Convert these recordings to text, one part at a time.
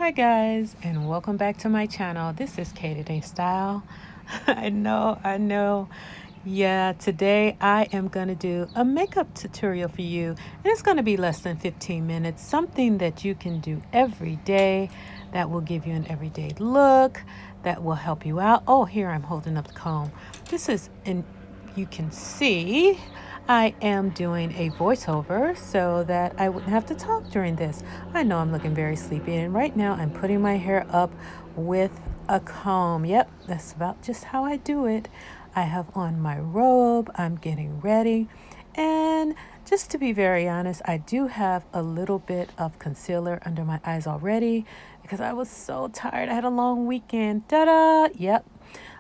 Hi guys, and welcome back to my channel. This is Katie Day Style. I know. Yeah, today I am going to do a makeup tutorial for you, and it's going to be less than 15 minutes. Something that you can do every day that will give you an everyday look, that will help you out. Oh, here I'm holding up the comb. This is in You can see I am doing a voiceover so that I wouldn't have to talk during this. I know I'm looking very sleepy, and right now I'm putting my hair up with a comb. Yep, that's about just how I do it. I have on my robe, I'm getting ready, and just to be very honest, I do have a little bit of concealer under my eyes already because I was so tired. I had a long weekend. Ta-da! Yep,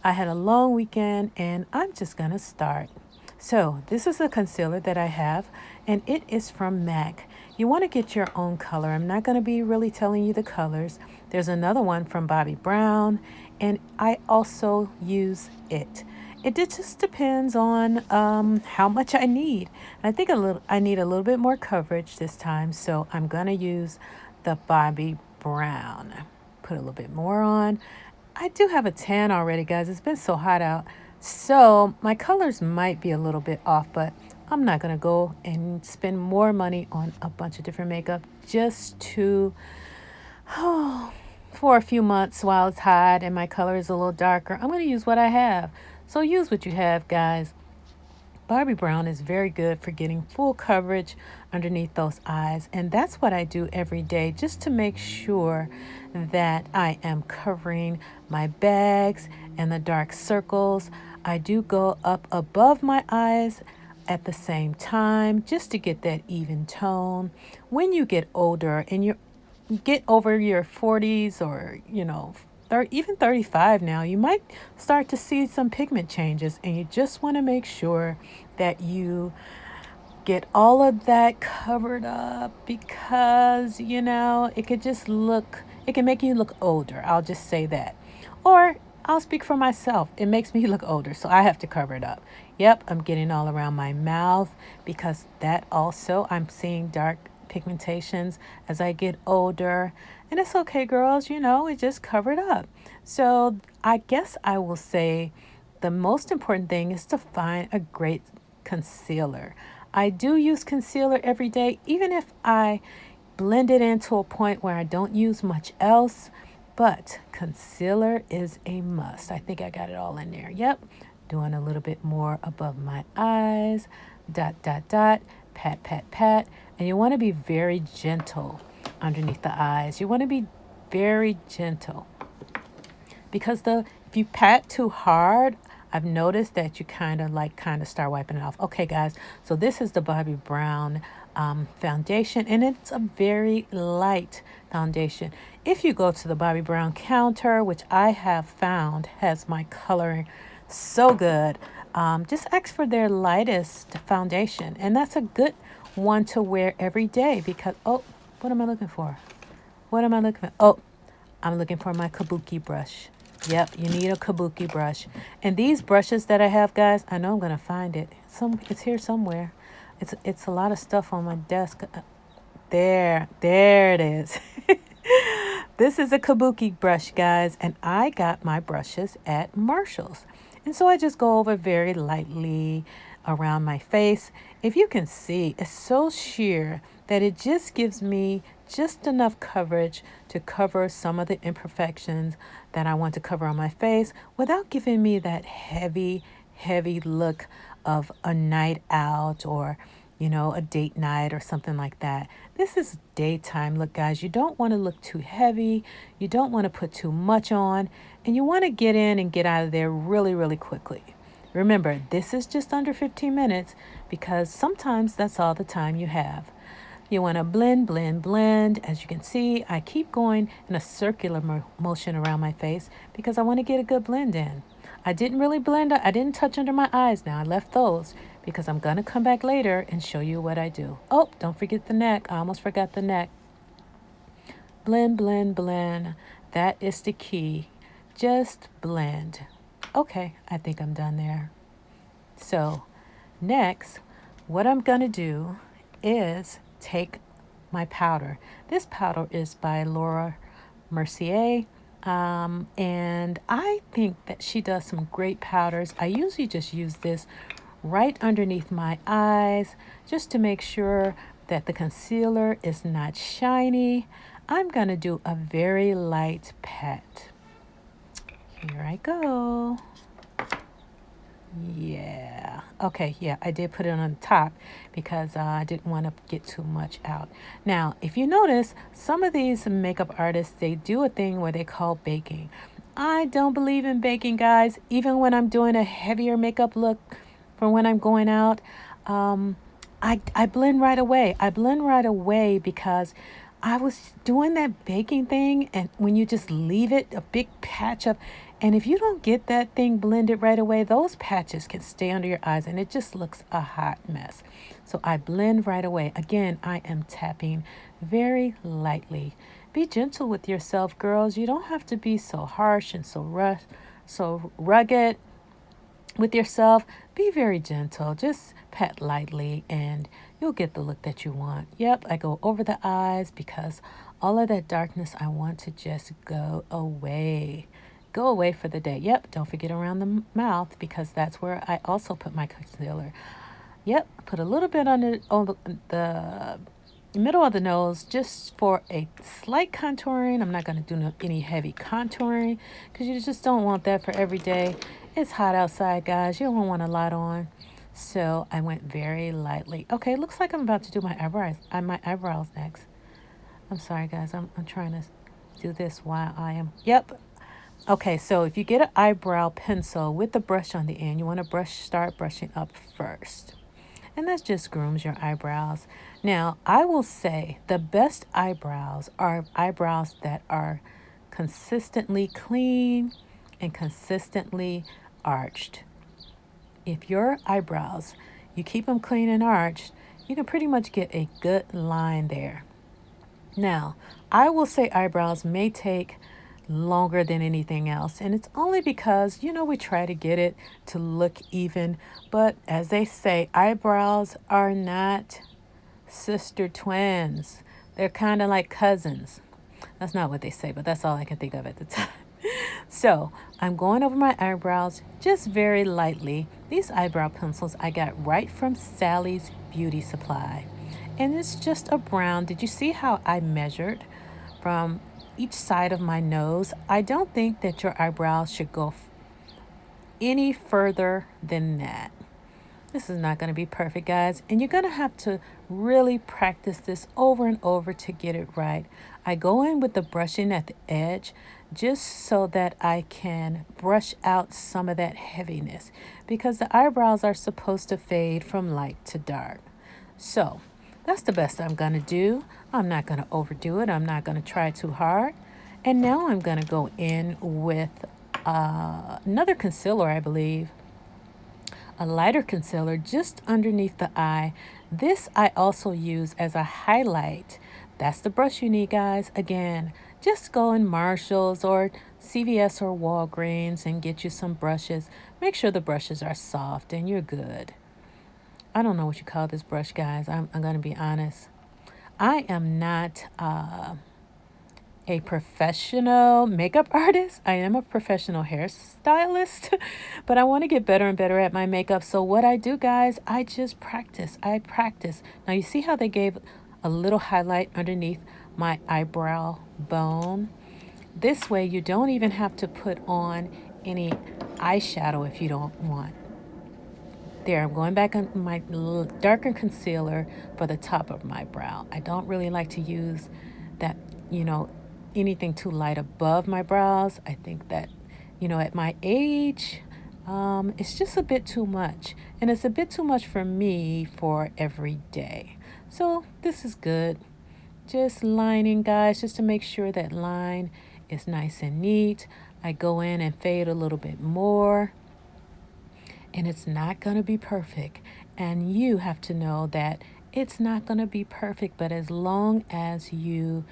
I had a long weekend, and I'm just gonna start. So this is a concealer that I have, and it is from MAC. You want to get your own color. I'm not going to be really telling you the colors. There's another one from Bobbi Brown, and I also use it. Just depends on how much I need. And I think I need a little bit more coverage this time, so I'm going to use the Bobbi Brown. Put a little bit more on. I do have a tan already, guys. It's been so hot out. So my colors might be a little bit off, but I'm not going to go and spend more money on a bunch of different makeup just to, oh, for a few months while it's hot and my color is a little darker. I'm going to use what I have. So use what you have, guys. Bobbi Brown is very good for getting full coverage underneath those eyes. And that's what I do every day just to make sure that I am covering my bags and the dark circles. I do go up above my eyes at the same time just to get that even tone. When you get older and you get over your 40s or, even 35 now, you might start to see some pigment changes, and you just want to make sure that you get all of that covered up because, it can make you look older. I'll just say that. Or I'll speak for myself. It makes me look older, so I have to cover it up. Yep, I'm getting all around my mouth because that also, I'm seeing dark pigmentations as I get older. And it's okay, girls, it just covered up. So I guess I will say the most important thing is to find a great concealer. I do use concealer every day, even if I blend it into a point where I don't use much else. But concealer is a must. I think I got it all in there. Yep. Doing a little bit more above my eyes. Dot, dot, dot. Pat, pat, pat. And you want to be very gentle underneath the eyes. You want to be very gentle because if you pat too hard, I've noticed that you kind of start wiping it off. Okay, guys, so this is the Bobbi Brown foundation, and it's a very light foundation. If you go to the Bobbi Brown counter, which I have found has my coloring so good, just ask for their lightest foundation, and that's a good one to wear every day because, oh, what am I looking for? What am I looking for? Oh, I'm looking for my kabuki brush. Yep, you need a kabuki brush. And these brushes that I have, guys, I know I'm going to find it. It's here somewhere. It's a lot of stuff on my desk. There it is. This is a kabuki brush, guys, and I got my brushes at Marshall's. And so I just go over very lightly around my face. If you can see, it's so sheer that it just gives me just enough coverage to cover some of the imperfections that I want to cover on my face without giving me that heavy, heavy look of a night out or, a date night or something like that. This is daytime look, guys. You don't want to look too heavy. You don't want to put too much on, and you want to get in and get out of there really, really quickly. Remember, this is just under 15 minutes because sometimes that's all the time you have. You want to blend, blend, blend. As you can see, I keep going in a circular motion around my face because I want to get a good blend in. I didn't really blend. I didn't touch under my eyes now. I left those because I'm going to come back later and show you what I do. Oh, don't forget the neck. I almost forgot the neck. Blend, blend, blend. That is the key. Just blend. Okay, I think I'm done there. So next, what I'm going to do is take my powder. This powder is by Laura Mercier. And I think that she does some great powders. I usually just use this right underneath my eyes just to make sure that the concealer is not shiny. I'm going to do a very light pat. Here I go. Yeah. Okay, yeah, I did put it on the top because I didn't want to get too much out. Now, if you notice, some of these makeup artists, they do a thing where they call baking. I don't believe in baking, guys. Even when I'm doing a heavier makeup look for when I'm going out, um, I blend right away. I blend right away because I was doing that baking thing, and when you just leave it, a big patch of, and if you don't get that thing blended right away, those patches can stay under your eyes and it just looks a hot mess. So I blend right away. Again, I am tapping very lightly. Be gentle with yourself, girls. You don't have to be so harsh and so rugged with yourself. Be very gentle. Just pat lightly and you'll get the look that you want. Yep, I go over the eyes because all of that darkness, I want to just go away. Go away for the day. Yep, don't forget around the mouth because that's where I also put my concealer. Yep, put a little bit under the middle of the nose just for a slight contouring. I'm not going to do any heavy contouring because you just don't want that for every day. It's hot outside, guys. You don't want a lot on. So I went very lightly. Okay, looks like I'm about to do my eyebrows. My eyebrows next. I'm sorry, guys. I'm trying to do this while I am. Yep. Okay, so if you get an eyebrow pencil with the brush on the end, you want to start brushing up first. And that just grooms your eyebrows. Now, I will say the best eyebrows are eyebrows that are consistently clean and consistently arched. If your eyebrows, you keep them clean and arched, you can pretty much get a good line there. Now, I will say eyebrows may take longer than anything else, and it's only because, we try to get it to look even, but as they say, eyebrows are not sister twins. They're kind of like cousins. That's not what they say, but that's all I can think of at the time. So I'm going over my eyebrows just very lightly. These eyebrow pencils I got right from Sally's Beauty Supply. And it's just a brown. Did you see how I measured from each side of my nose? I don't think that your eyebrows should go any further than that. This is not going to be perfect, guys, and you're going to have to really practice this over and over to get it right. I go in with the brushing at the edge just so that I can brush out some of that heaviness because the eyebrows are supposed to fade from light to dark. So that's the best I'm going to do. I'm not going to overdo it. I'm not going to try too hard. And now I'm going to go in with another concealer, I believe. A lighter concealer just underneath the eye. This I also use as a highlight. That's the brush you need, guys. Again, just go in Marshalls or CVS or Walgreens and get you some brushes. Make sure the brushes are soft and you're good. I don't know what you call this brush, guys. I'm going to be honest. I am not a professional makeup artist. I am a professional hairstylist, but I want to get better and better at my makeup. So what I do, guys, I just practice. I practice. Now you see how they gave a little highlight underneath my eyebrow bone? This way you don't even have to put on any eyeshadow if you don't want. There, I'm going back on my darker concealer for the top of my brow. I don't really like to use that, anything too light above my brows. I think that, at my age, it's just a bit too much. And it's a bit too much for me for every day. So this is good. Just lining, guys, just to make sure that line is nice and neat. I go in and fade a little bit more. And it's not going to be perfect. And you have to know that it's not going to be perfect, but as long as you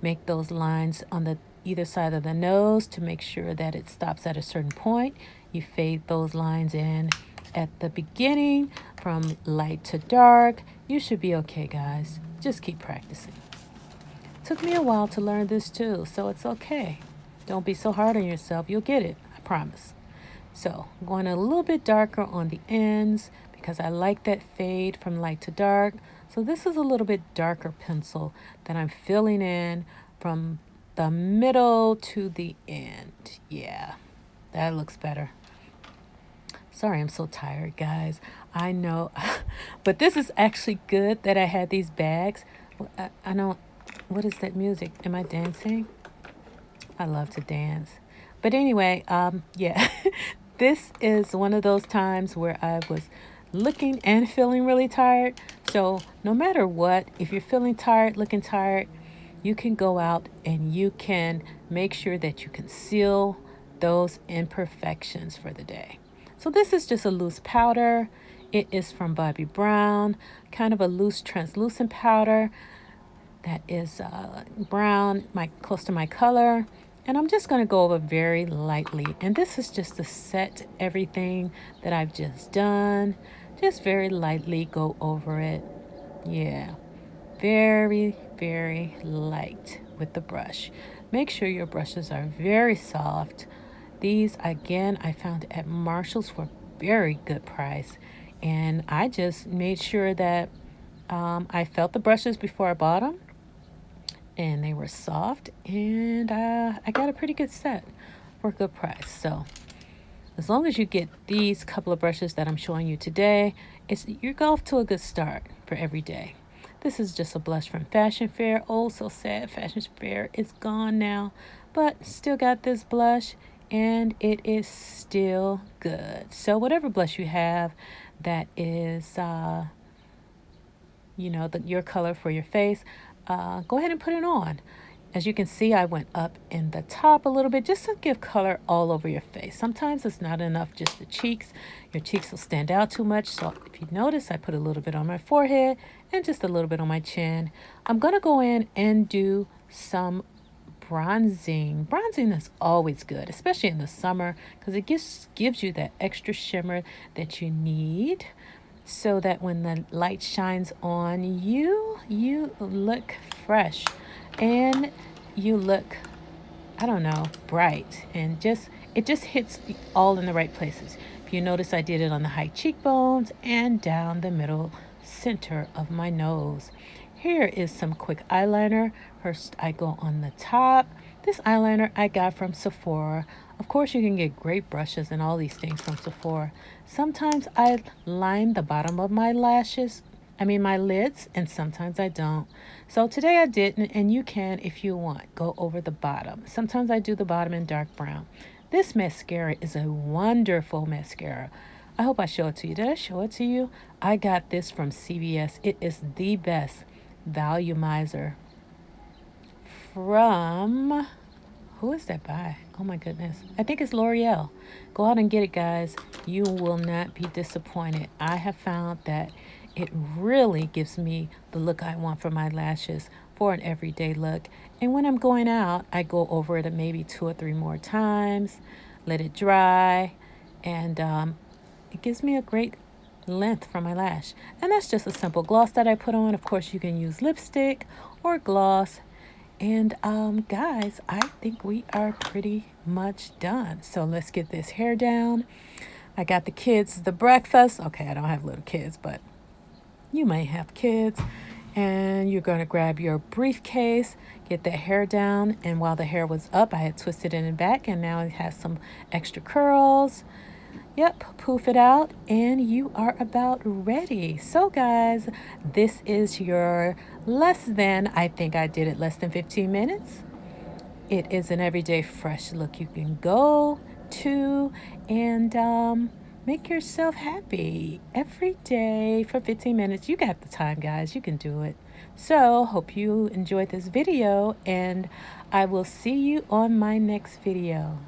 make those lines on the either side of the nose to make sure that it stops at a certain point, you fade those lines in at the beginning from light to dark. You should be okay, guys. Just keep practicing. took me a while to learn this too, so it's okay. Don't be so hard on yourself. You'll get it, I promise. So I'm going a little bit darker on the ends because I like that fade from light to dark. So this is a little bit darker pencil that I'm filling in from the middle to the end. Yeah, that looks better. Sorry, I'm so tired, guys. I know, but this is actually good that I had these bags. I don't, what is that music? Am I dancing? I love to dance. But anyway, yeah, this is one of those times where I was looking and feeling really tired. So no matter what, if you're feeling tired, looking tired, you can go out and you can make sure that you conceal those imperfections for the day. So this is just a loose powder. It is from Bobbi Brown, kind of a loose translucent powder that is brown, close to my color. And I'm just going to go over very lightly. And this is just to set everything that I've just done. Just very lightly go over it. Yeah, very, very light with the brush. Make sure your brushes are very soft. These, again, I found at Marshall's for very good price. And I just made sure that I felt the brushes before I bought them. And they were soft. And I got a pretty good set for a good price. So as long as you get these couple of brushes that I'm showing you today, you're off to a good start for every day. This is just a blush from Fashion Fair. Oh, so sad. Fashion Fair is gone now. But still got this blush. And it is still good. So whatever blush you have that is, your color for your face, go ahead and put it on. As you can see, I went up in the top a little bit just to give color all over your face. Sometimes it's not enough just the cheeks. Your cheeks will stand out too much. So if you notice, I put a little bit on my forehead and just a little bit on my chin. I'm going to go in and do some bronzing. Bronzing is always good, especially in the summer, because it gives you that extra shimmer that you need so that when the light shines on you, you look fresh and you look, I don't know, bright, and it just hits all in the right places. If you notice, I did it on the high cheekbones and down the middle center of my nose. Here is some quick eyeliner. First, I go on the top. This eyeliner I got from Sephora. Of course, you can get great brushes and all these things from Sephora. Sometimes I line the bottom of my my lids, and sometimes I don't. So today I didn't, and you can, if you want, go over the bottom. Sometimes I do the bottom in dark brown. This mascara is a wonderful mascara. I hope I show it to you. Did I show it to you? I got this from CVS. It is the best volumizer from, who is that by? Oh my goodness. I think it's L'Oreal. Go out and get it, guys. You will not be disappointed. I have found that it really gives me the look I want for my lashes for an everyday look. And when I'm going out, I go over it maybe 2 or 3 more times, let it dry, and it gives me a great length for my lash. And that's just a simple gloss that I put on. Of course, you can use lipstick or gloss. And guys, I think we are pretty much done. So let's get this hair down. I got the kids the breakfast. Okay, I don't have little kids, but you may have kids. And you're going to grab your briefcase, get the hair down. And while the hair was up, I had twisted it in back, and now it has some extra curls. Yep, poof it out, and you are about ready. So guys, this is your I think I did it less than 15 minutes. It is an everyday fresh look you can go to and make yourself happy every day for 15 minutes. You got the time, guys. You can do it. So hope you enjoyed this video, and I will see you on my next video.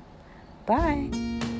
Bye.